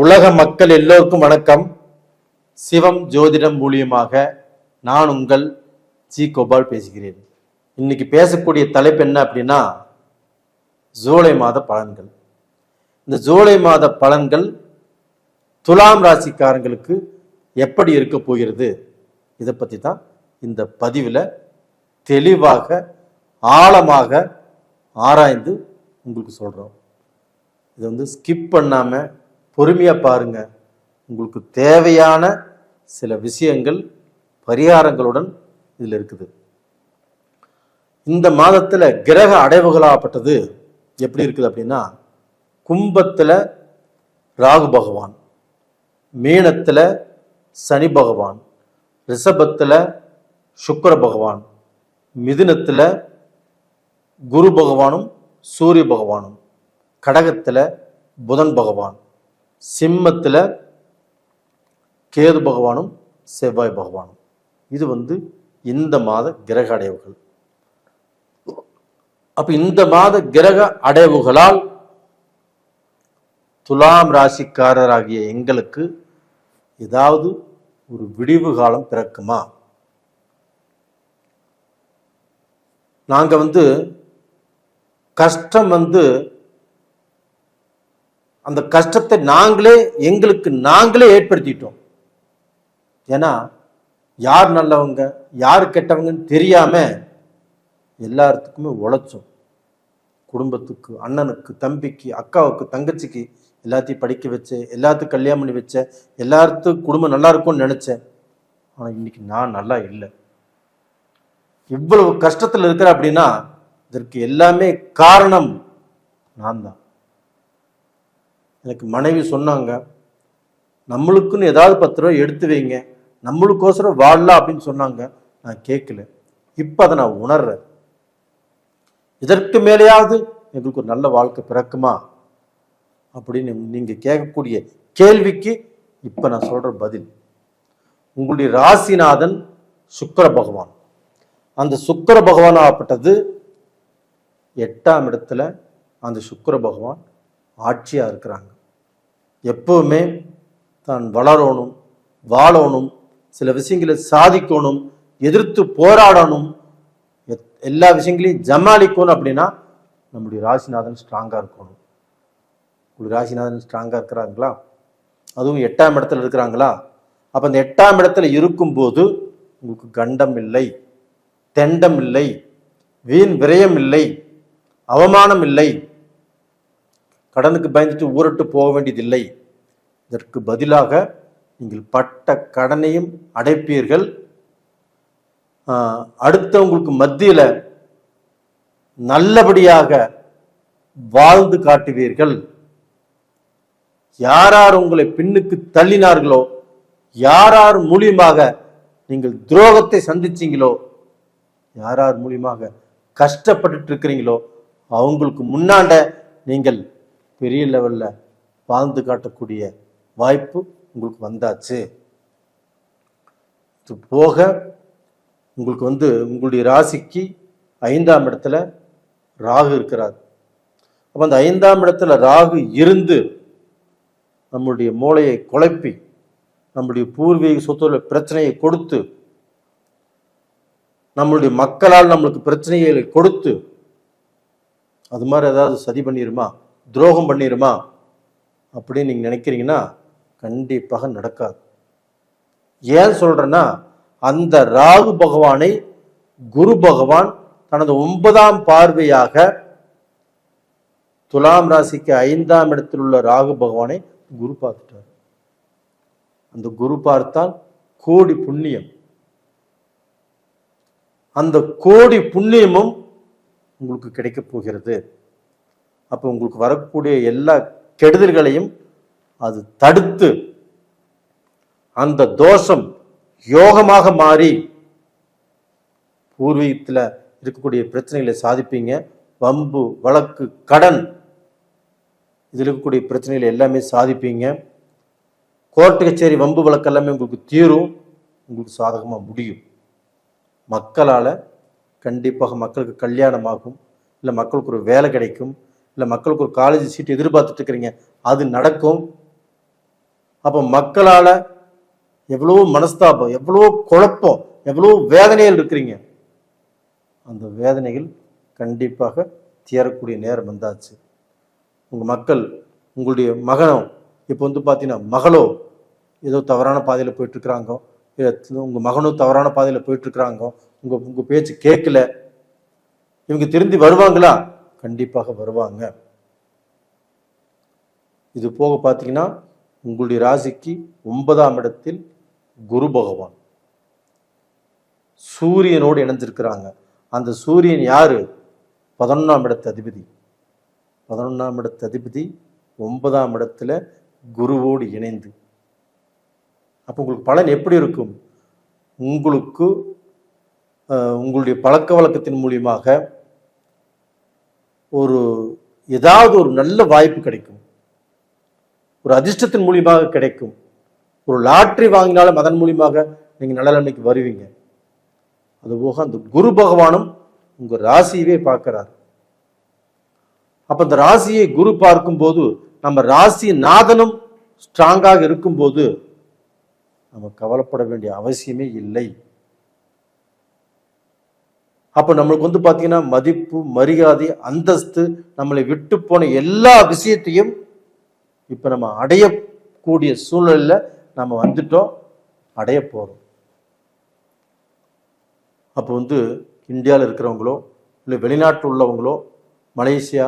உலக மக்கள் எல்லோருக்கும் வணக்கம். சிவம் ஜோதிடம் மூலியமாக நான் உங்கள் ஜி கோபால் பேசுகிறேன். இன்னைக்கு பேசக்கூடிய தலைப்பு என்ன அப்படின்னா, ஜூலை மாத பலன்கள். இந்த ஜூலை மாத பலன்கள் துலாம் ராசிக்காரங்களுக்கு எப்படி இருக்க போகிறது, இதை பற்றி தான் இந்த பதிவில் தெளிவாக ஆழமாக ஆராய்ந்து உங்களுக்கு சொல்கிறோம். இதை ஸ்கிப் பண்ணாமல் பொறுமையாக பாருங்க. உங்களுக்கு தேவையான சில விஷயங்கள் பரிகாரங்களுடன் இதில் இருக்குது. இந்த மாதத்தில் கிரக அடைவுகளாகப்பட்டது எப்படி இருக்குது அப்படின்னா, கும்பத்தில் ராகு பகவான், மீனத்தில் சனி பகவான், ரிஷபத்தில் சுக்கிர பகவான், மிதுனத்தில் குரு பகவானும் சூரிய பகவானும், கடகத்தில் புதன் பகவான், சிம்மத்தில் கேது பகவானும் செவ்வாய் பகவானும். இது இந்த மாத கிரக அடைவுகள். அப்ப இந்த மாத கிரக அடைவுகளால் துலாம் ராசிக்காரராகிய எங்களுக்கு ஏதாவது ஒரு விடிவு காலம் பிறக்குமா? நாங்க கஷ்டம் அந்த கஷ்டத்தை எங்களுக்கு நாங்களே ஏற்படுத்திட்டோம். ஏன்னா யார் நல்லவங்க யார் கெட்டவங்கன்னு தெரியாம எல்லாத்துக்குமே உழைச்சோம். குடும்பத்துக்கு, அண்ணனுக்கு, தம்பிக்கு, அக்காவுக்கு, தங்கச்சிக்கு எல்லாத்தையும் படிக்க வச்சேன், எல்லாத்துக்கும் கல்யாணம் பண்ணி வச்சேன், எல்லாத்துக்கும் குடும்பம் நல்லா இருக்கும்னு நினைச்சேன். ஆனா இன்னைக்கு நான் நல்லா இல்லை. இவ்வளவு கஷ்டத்தில் இருக்கிற அப்படின்னா இதற்கு எல்லாமே காரணம் நான் தான். எனக்கு மனைவி சொன்னாங்க, நம்மளுக்குன்னு ஏதாவது 10 ரூபாய் எடுத்து வைங்க, நம்மளுக்கோசரம் வாழலாம் அப்படின்னு சொன்னாங்க. நான் கேட்கல. இப்போ அதை நான் உணர்றேன். இதற்கு மேலேயாவது எங்களுக்கு ஒரு நல்ல வாழ்க்கை பிறக்குமா அப்படின்னு நீங்க கேட்கக்கூடிய கேள்விக்கு இப்ப நான் சொல்ற பதில். உங்களுடைய ராசிநாதன் சுக்கிர பகவான். அந்த சுக்கிர பகவான் ஆகப்பட்டது 8ஆம் இடத்துல அந்த சுக்கிர பகவான் ஆட்சியா இருக்கிறாங்க. எப்பவுமே தான் வளரணும், வாழணும், சில விஷயங்களை சாதிக்கணும், எதிர்த்து போராடணும், எல்லா விஷயங்களையும் ஜமாளிக்கணும் அப்படின்னா நம்முடைய ராசிநாதன் ஸ்ட்ராங்கா இருக்கணும். ஒரு ராசிநாதன் ஸ்ட்ராங்கா இருக்கிறாங்களா? அதுவும் 8ஆம் இடத்துல இருக்கிறாங்களா? அப்ப அந்த 8ஆம் இடத்துல இருக்கும்போது உங்களுக்கு கண்டம் இல்லை, தெண்டம் இல்லை, வீண் விரயம் இல்லை, அவமானம் இல்லை, கடனுக்கு பயந்துட்டு ஊரட்டு போக வேண்டியதில்லை. இதற்கு பதிலாக நீங்கள் பட்ட கடனையும் அடைப்பீர்கள். அடுத்தவங்களுக்கு மத்தியில நல்லபடியாக வாழ்ந்து காட்டுவீர்கள். யார் உங்களை பின்னுக்கு தள்ளினார்களோ, யார் மூலியமாக நீங்கள் துரோகத்தை சந்திச்சீங்களோ, யார் மூலியமாக கஷ்டப்பட்டு இருக்கிறீங்களோ அவங்களுக்கு முன்னாண்ட நீங்கள் பெரிய லெவல்ல வாழ்ந்து காட்டக்கூடிய வாய்ப்பு உங்களுக்கு வந்தாச்சு. இது போக உங்களுக்கு உங்களுடைய ராசிக்கு 5ஆம் இடத்துல ராகு இருக்கிறார். அப்ப அந்த 5ஆம் இடத்துல ராகு இருந்து நம்முடைய மூளையை குழப்பி, நம்முடைய பூர்வீக சொத்துல பிரச்சனையை கொடுத்து, நம்மளுடைய மக்களால் நம்மளுக்கு பிரச்சனைகளை கொடுத்து, அது மாதிரி ஏதாவது சதி பண்ணிருமா, துரோகம் பண்ணிருமா அப்படின்னு நீங்க நினைக்கிறீங்கன்னா கண்டிப்பாக நடக்காது. ஏன் சொல்றேன்னா, அந்த ராகு பகவானை குரு பகவான் தனது 9ஆம் பார்வையாக துலாம் ராசிக்கு 5ஆம் இடத்தில் உள்ள ராகு பகவானை குரு பார்த்துட்டார். அந்த குரு பார்த்தால் கோடி புண்ணியம். அந்த கோடி புண்ணியமும் உங்களுக்கு கிடைக்க போகிறது. அப்போ உங்களுக்கு வரக்கூடிய எல்லா கெடுதல்களையும் அது தடுத்து அந்த தோஷம் யோகமாக மாறி பூர்வீகத்தில் இருக்கக்கூடிய பிரச்சனைகளை சாதிப்பீங்க. வம்பு, வழக்கு, கடன், இதில் இருக்கக்கூடிய பிரச்சனைகளை எல்லாமே சாதிப்பீங்க. கோர்ட்டு கச்சேரி, வம்பு, வழக்கு எல்லாமே உங்களுக்கு தீரும், உங்களுக்கு சாதகமாக முடியும். மக்களால் கண்டிப்பாக மக்களுக்கு கல்யாணம் ஆகும், இல்லை மக்களுக்கு ஒரு வேலை கிடைக்கும், இல்லை மக்களுக்கு ஒரு காலேஜ் சீட் எதிர்பார்த்துட்டு இருக்கிறீங்க, அது நடக்கும். அப்போ மக்களால் எவ்வளோ மனஸ்தாபம், எவ்வளோ குழப்பம், எவ்வளோ வேதனைகள் இருக்கிறீங்க. அந்த வேதனைகள் கண்டிப்பாக தீரக்கூடிய நேரம் வந்தாச்சு. உங்கள் மக்கள், உங்களுடைய மகனோ இப்போ பார்த்தீங்கன்னா மகளோ ஏதோ தவறான பாதையில் போயிட்டுருக்குறாங்க, உங்கள் மகனும் தவறான பாதையில் போயிட்டுருக்குறாங்க, உங்கள் பேச்சு கேட்கல, இவங்க திருந்தி வருவாங்களா? கண்டிப்பாக வருவாங்க. இது போக பார்த்தீங்கன்னா உங்களுடைய ராசிக்கு 9ஆம் இடத்தில் குரு பகவான் சூரியனோடு இணைஞ்சிருக்கிறாங்க. அந்த சூரியன் யாரு? 11ஆம் இடத்து அதிபதி. 11ஆம் இடத்து அதிபதி 9ஆம் இடத்துல குருவோடு இணைந்து. அப்போ உங்களுக்கு பலன் எப்படி இருக்கும்? உங்களுக்கு உங்களுடைய பழக்க வழக்கத்தின் மூலியமாக ஏதாவது ஒரு நல்ல வாய்ப்பு கிடைக்கும், ஒரு அதிர்ஷ்டத்தின் மூலியமாக கிடைக்கும், ஒரு லாட்ரி வாங்கினாலும் அதன் மூலியமாக நீங்க நல்ல நிலைமைக்கு வருவீங்க. அதுபோக அந்த குரு பகவானும் உங்க ராசியவே பார்க்கிறார். அப்ப இந்த ராசியை குரு பார்க்கும் போது நம்ம ராசி நாதனும் ஸ்ட்ராங்காக இருக்கும் போது நம்ம கவலைப்பட வேண்டிய அவசியமே இல்லை. அப்ப நம்மளுக்கு பாத்தீங்கன்னா மதிப்பு, மரியாதை, அந்தஸ்து, நம்மளை விட்டு போன எல்லா விஷயத்தையும் இப்ப நம்ம அடையக்கூடிய சூழல்ல நம்ம வந்துட்டோம், அடைய போறோம். அப்போ இந்தியாவில் இருக்கிறவங்களோ இல்லை வெளிநாட்டில் உள்ளவங்களோ, Malaysia,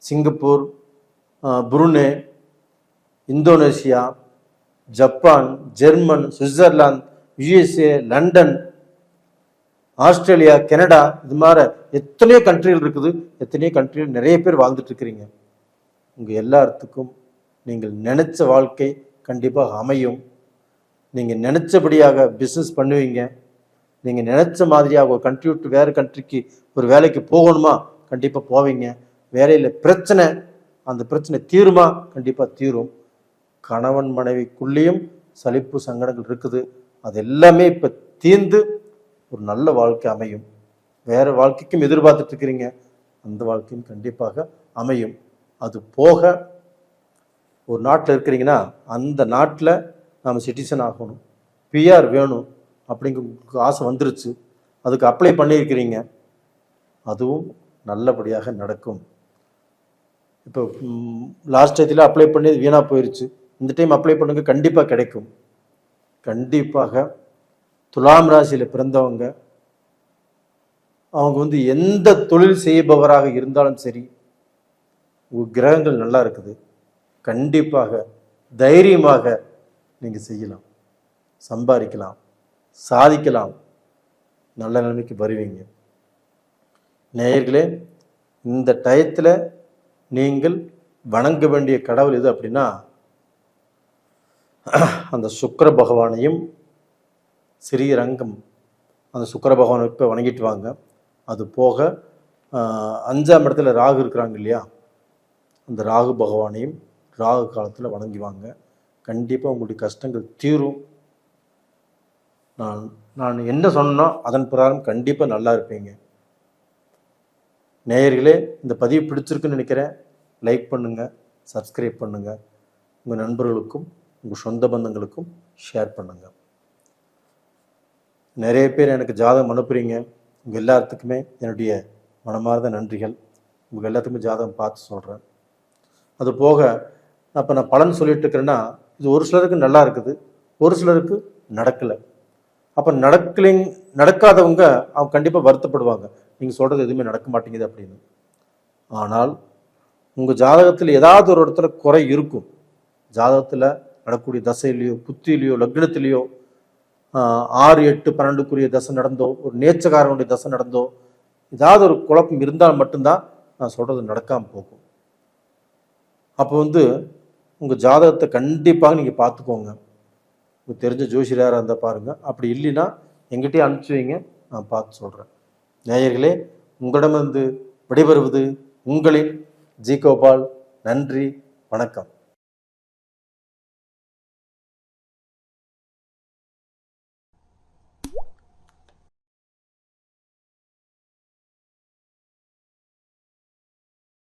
Singapore, Brunei, Indonesia, Japan, German, Switzerland, USA, London, Australia, Canada, இது மாதிரி எத்தனையோ கண்ட்ரிகள் இருக்குது. எத்தனையோ கண்ட்ரிகள் நிறைய பேர் வாழ்ந்துட்டு இருக்கிறீங்க. உங்க எல்லாத்துக்கும் நீங்கள் நினைச்ச வாழ்க்கை கண்டிப்பாக அமையும். நீங்க நினைச்சபடியாக பிஸ்னஸ் பண்ணுவீங்க. நீங்க நினைச்ச மாதிரியாக ஒரு கண்ட்ரி விட்டு வேறு கண்ட்ரிக்கு ஒரு வேலைக்கு போகணுமா? கண்டிப்பா போவீங்க. வேலையில பிரச்சனை, அந்த பிரச்சனை தீருமா? கண்டிப்பா தீரும். கணவன் மனைவிக்குள்ளேயும் சலிப்பு சங்கடங்கள் இருக்குது, அது எல்லாமே இப்ப தீர்ந்து ஒரு நல்ல வாழ்க்கை அமையும். வேற வாழ்க்கைக்கும் எதிர்பார்த்துட்டு இருக்கிறீங்க, அந்த வாழ்க்கையும் கண்டிப்பாக அமையும். அது போக ஒரு நாட்டில் இருக்கிறீங்கன்னா அந்த நாட்டில் நாம் சிட்டிசன் ஆகணும், பிஆர் வேணும் அப்படிங்கிற ஆசை வந்துருச்சு, அதுக்கு அப்ளை பண்ணியிருக்கிறீங்க, அதுவும் நல்லபடியாக நடக்கும். இப்போ லாஸ்ட் டயத்தில் அப்ளை பண்ணி வீணாக போயிடுச்சு, இந்த டைம் அப்ளை பண்ணுங்க, கண்டிப்பாக கிடைக்கும். கண்டிப்பாக துலாம் ராசியில் பிறந்தவங்க அவங்க எந்த தொழில் செய்பவராக இருந்தாலும் சரி, கிரகங்கள் நல்லா இருக்குது, கண்டிப்பாக தைரியமாக நீங்கள் செய்யலாம், சம்பாதிக்கலாம், சாதிக்கலாம், நல்ல நிலைமைக்கு வருவீங்க. நேயர்களே, இந்த டயத்தில் நீங்கள் வணங்க வேண்டிய கடவுள் எது அப்படின்னா அந்த சுக்கிர பகவானையும் ஸ்ரீரங்கம் அந்த சுக்கிர பகவானை இப்போ வணங்கிட்டு வாங்க. அது போக 5ஆம் இடத்துல ராகு இருக்கிறாங்க இல்லையா, அந்த ராகு பகவானையும் ராகு காலத்தில் வணங்கி வாங்க. கண்டிப்பாக உங்களுடைய கஷ்டங்கள் தீரும். நான் என்ன சொன்னோ அதன் பிரகாரம் கண்டிப்பாக நல்லா இருப்பீங்க. நேயர்களே, இந்த பதிவு பிடிச்சிருக்குன்னு நினைக்கிறேன். லைக் பண்ணுங்கள், சப்ஸ்கிரைப் பண்ணுங்கள், உங்கள் நண்பர்களுக்கும் உங்கள் சொந்த பந்தங்களுக்கும் ஷேர் பண்ணுங்கள். நிறைய பேர் எனக்கு ஜாதகம் அனுப்புகிறீங்க, உங்கள் எல்லாத்துக்குமே என்னுடைய மனமார்ந்த நன்றிகள். உங்கள் எல்லாத்துக்குமே ஜாதகம் பார்த்து சொல்கிறேன். அது போக அப்போ நான் பலன் சொல்லிட்டு இருக்கிறேன்னா, இது ஒரு சிலருக்கு நல்லா இருக்குது, ஒரு சிலருக்கு நடக்கலை. அப்போ நடக்காதவங்க அவங்க கண்டிப்பாக வருத்தப்படுவாங்க, நீங்கள் சொல்கிறது எதுவுமே நடக்க மாட்டேங்குது அப்படின்னு. ஆனால் உங்கள் ஜாதகத்தில் ஏதாவது ஒரு இடத்துல குறை இருக்கும். ஜாதகத்தில் நடக்கக்கூடிய தசையிலையோ, புத்தியிலையோ, லக்னத்திலேயோ 6, 8, 12க்குரிய தசை நடந்தோ, ஒரு நேச்சகாரனுடைய தசை நடந்தோ, ஏதாவது ஒரு குழப்பம் இருந்தால் மட்டும்தான் நான் சொல்கிறது நடக்காமல் போகும். அப்போ உங்கள் ஜாதகத்தை கண்டிப்பாக நீங்கள் பார்த்துக்கோங்க. உங்களுக்கு தெரிஞ்ச ஜோசியராக இருந்தால் பாருங்கள், அப்படி இல்லைன்னா எங்கிட்டே அனுப்பிச்சி வைங்க, நான் பார்த்து சொல்கிறேன். நேயர்களே, உங்களிடமிருந்து விடைபெறுவது உங்களின் ஜி கோபால். நன்றி, வணக்கம்.